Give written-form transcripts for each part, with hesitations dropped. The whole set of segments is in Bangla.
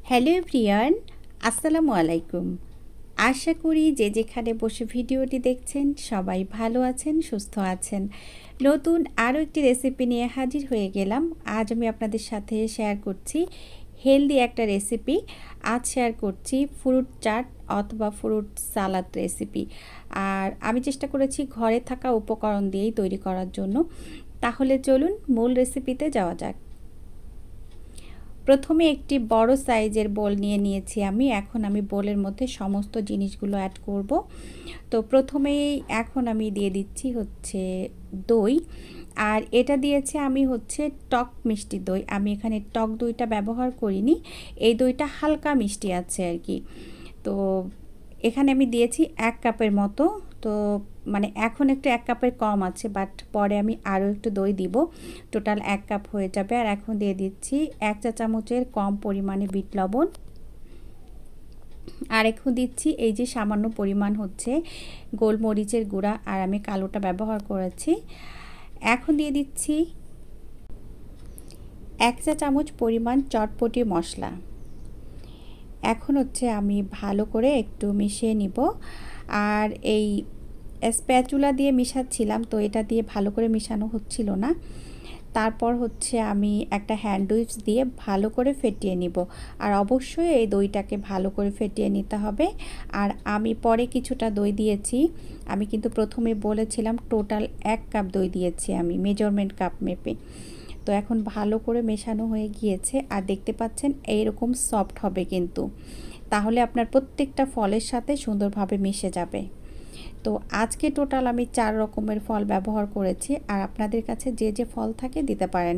হ্যালো এভরিওয়ান, আসসালামু আলাইকুম। আশা করি যে যেখানে বসে ভিডিওটি দেখছেন সবাই ভালো আছেন, সুস্থ আছেন। নতুন আরও একটি রেসিপি নিয়ে হাজির হয়ে গেলাম। আজ আমি আপনাদের সাথে শেয়ার করছি হেলদি একটা রেসিপি। আজ শেয়ার করছি ফ্রুট চাট অথবা ফ্রুট সালাদ রেসিপি। আর আমি চেষ্টা করেছি ঘরে থাকা উপকরণ দিয়েই তৈরি করার জন্য। তাহলে চলুন মূল রেসিপিতে যাওয়া যাক। প্রথমে একটি বড় সাইজের বোল নিয়ে নিয়েছি আমি। এখন আমি বোলের মধ্যে সমস্ত জিনিসগুলো অ্যাড করব। তো প্রথমেই এখন আমি দিয়ে দিচ্ছি হচ্ছে দই, আর এটা দিয়েছে আমি হচ্ছে টক মিষ্টি দই। আমি এখানে টক দইটা ব্যবহার করিনি, এই দইটা হালকা মিষ্টি আছে আর কি। তো এখানে আমি দিয়েছি 1 কাপের মতো। তো মানে এখন একটু 1 কাপের কম আছে, বাট পরে আমি আরও একটু দই দিব, টোটাল 1 কাপ হয়ে যাবে। আর এখন দিয়ে দিচ্ছি 1 চা চামচের কম পরিমাণে বিট লবণ। আর এখন দিচ্ছি এই যে সামান্য পরিমাণ হচ্ছে গোলমরিচের গুঁড়া, আর আমি কালোটা ব্যবহার করেছি। এখন দিয়ে দিচ্ছি 1 চা চামচ পরিমাণ চটপটি মশলা। এখন হচ্ছে আমি ভালো করে একটু মিশিয়ে নিব। আর এই স্প্যাচুলা দিয়ে মিশাচ্ছিলাম, তো এটা দিয়ে ভালো করে মিশানো হচ্ছিল না। তারপর হচ্ছে আমি একটা হ্যান্ড উইক্স দিয়ে ভালো করে ফেটিয়ে নিব। আর অবশ্যই এই দইটাকে ভালো করে ফেটিয়ে নিতে হবে। আর আমি পরে কিছুটা দই দিয়েছি। আমি কিন্তু প্রথমে বলেছিলাম টোটাল 1 কাপ দই দিয়েছি আমি, মেজারমেন্ট কাপ মেপে। তো এখন ভালো করে মেশানো হয়ে গিয়েছে, আর দেখতে পাচ্ছেন এইরকম সফট হবে কিন্তু, তাহলে আপনার প্রত্যেকটা ফলের সাথে সুন্দরভাবে মিশে যাবে। তো আজকে টোটাল আমি 4 রকমের ফল ব্যবহার করেছি, আর আপনাদের কাছে যে যে ফল থাকে দিতে পারেন।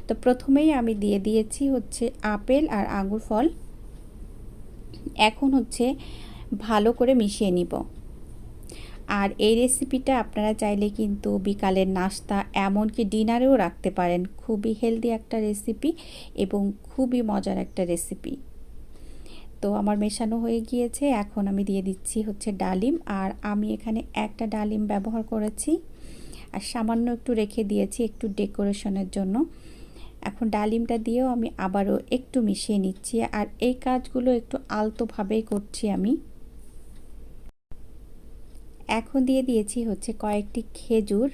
তো প্রথমেই আমি দিয়ে দিয়েছি হচ্ছে আপেল আর আঙ্গুর ফল। এখন হচ্ছে ভালো করে মিশিয়ে নিব। আর এই রেসিপিটা আপনারা চাইলে কিন্তু বিকালের নাস্তা এমনকি ডিনারেও রাখতে পারেন। খুবই হেলদি একটা রেসিপি এবং খুবই মজার একটা রেসিপি। তো আমার মেশানো হয়ে গিয়েছে। এখন আমি দিয়ে দিচ্ছি হচ্ছে ডালিম, আর আমি এখানে একটা ডালিম ব্যবহার করেছি, আর সামান্য একটু রেখে দিয়েছি একটু ডেকোরেশনের জন্য। এখন ডালিমটা দিয়েও আমি আবারও একটু মিশিয়ে নিচ্ছি, আর এই কাজগুলো একটু আলতোভাবেই করছি আমি। এখন দিয়ে দিয়েছি হচ্ছে কয়েকটি খেজুর,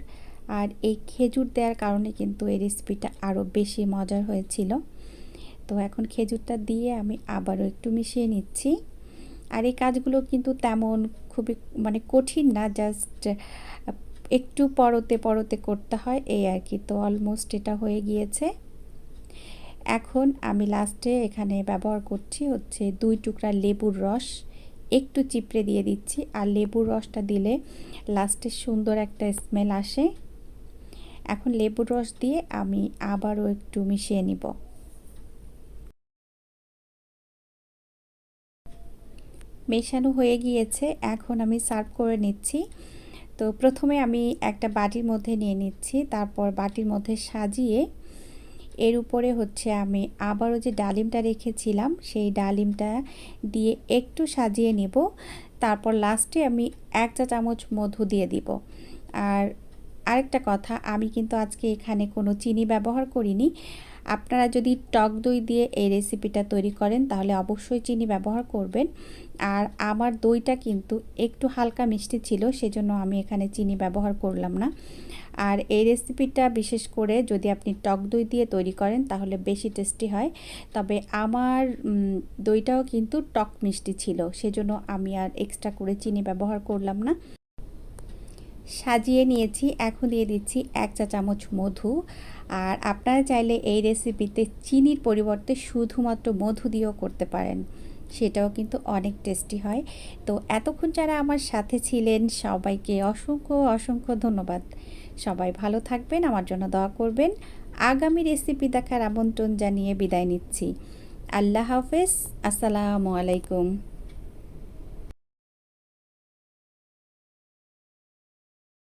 আর এই খেজুর দেওয়ার কারণে কিন্তু এই রেসিপিটা আরও বেশি মজার হয়েছিল। তো এখন খেজুরটা দিয়ে আমি আবারও একটু মিশিয়ে নিচ্ছি। আর এই কাজগুলো কিন্তু তেমন খুবই মানে কঠিন না, জাস্ট একটু পরতে পরতে করতে হয় এই আর কি। তো অলমোস্ট এটা হয়ে গিয়েছে। এখন আমি লাস্টে এখানে ব্যবহার করছি হচ্ছে 2 টুকরা লেবুর রস, একটু চিপড়ে দিয়ে দিচ্ছি। আর লেবুর রসটা দিলে লাস্টে সুন্দর একটা স্মেল আসে। এখন লেবুর রস দিয়ে আমি আবারও একটু মিশিয়ে নিব। মেশানো হয়ে গিয়েছে, এখন আমি সার্ভ করে নিচ্ছি। তো প্রথমে আমি একটা বাটির মধ্যে নিয়ে নিচ্ছি, তারপর বাটির মধ্যে সাজিয়ে এর উপরে হচ্ছে আমি আবারও যে ডালিমটা রেখেছিলাম সেই ডালিমটা দিয়ে একটু সাজিয়ে নেব। তারপর লাস্টে আমি 1 চা চামচ মধু দিয়ে দিব। আর আরেকটা কথা, আমি কিন্তু আজকে এখানে কোনো চিনি ব্যবহার করিনি। আপনারা যদি টক দই দিয়ে এই রেসিপিটা তৈরি করেন তাহলে অবশ্যই চিনি ব্যবহার করবেন। আর আমার দইটা কিন্তু একটু হালকা মিষ্টি ছিল, সেজন্য আমি এখানে চিনি ব্যবহার করলাম না। আর এই রেসিপিটা বিশেষ করে যদি আপনি টক দই দিয়ে তৈরি করেন তাহলে বেশি টেস্টি হয়। তবে আমার দইটাও কিন্তু টক মিষ্টি ছিল, সেজন্য আমি আর এক্সট্রা করে চিনি ব্যবহার করলাম না। সাজিয়ে নিয়েছি, এখন দিয়ে দিচ্ছি 1 চা চামচ মধু। আর আপনারা চাইলে এই রেসিপিতে চিনির পরিবর্তে শুধুমাত্র মধু দিয়েও করতে পারেন, সেটাও কিন্তু অনেক টেস্টি হয়। তো এতক্ষণ যারা আমার সাথে ছিলেন সবাইকে অসংখ্য অসংখ্য ধন্যবাদ। সবাই ভালো থাকবেন, আমার জন্য দোয়া করবেন। আগামী রেসিপি দেখার আমন্ত্রণ জানিয়ে বিদায় নিচ্ছি। আল্লাহ হাফেজ, আসসালামু আলাইকুম।